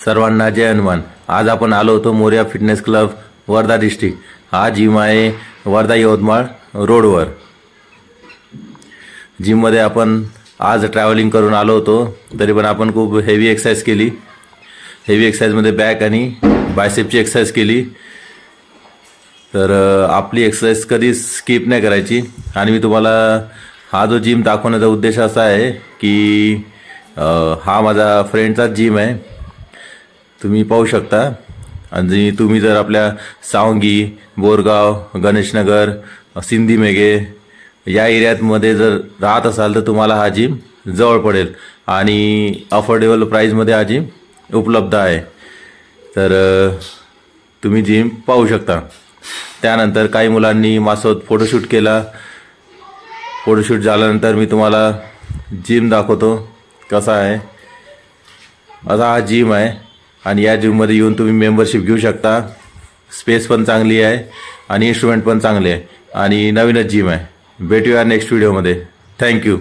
सर्वांना जय हनुमान। आज आपण आलो होतो Morya fitness club Wardha district. हा जिम आहे वर्धा यवतमाळ रोडवर। जिम मध्ये आपण आज ट्रॅव्हलिंग करून आलो होतो, तरी पण आपण खूप हेवी एक्सरसाइज केली। हेवी एक्सरसाइज मध्ये बॅक आणि बायसेपची एक्सरसाइज केली। तर आपली एक्सरसाइज कधी स्किप नाही करायची। आणि मी तुम्हाला हा जो जिम दाखवण्याचा उद्देश असा आहे की हा माझा फ्रेंडचा जिम आहे, तुम्ही पाहू शकता। आणि तुम्ही जर आपल्या सावंगी, बोरगाव, गणेशनगर, सिंधी मेघे या एरियात मध्ये जर राहत असाल तर तुम्हाला हा जिम जवळ पडेल आणि अफोर्डेबल प्राइस मध्ये हा जिम उपलब्ध आहे। तर तुम्ही जिम पाहू शकता। त्यानंतर काही मुलांनी माझ्यासोबत फोटोशूट केला। फोटोशूट झाल्यानंतर मी तुम्हाला जिम दाखवतो कसा आहे। असा हा जिम आहे आणि या जिम मध्ये येऊन तुम्ही मेंबरशिप घेऊ शकता। स्पेस पण चांगली आहे आणि इन्स्ट्रुमेंट पण चांगले आहे आणि नवीनच जिम आहे। भेटूया नेक्स्ट व्हिडिओ मध्ये। थँक्यू।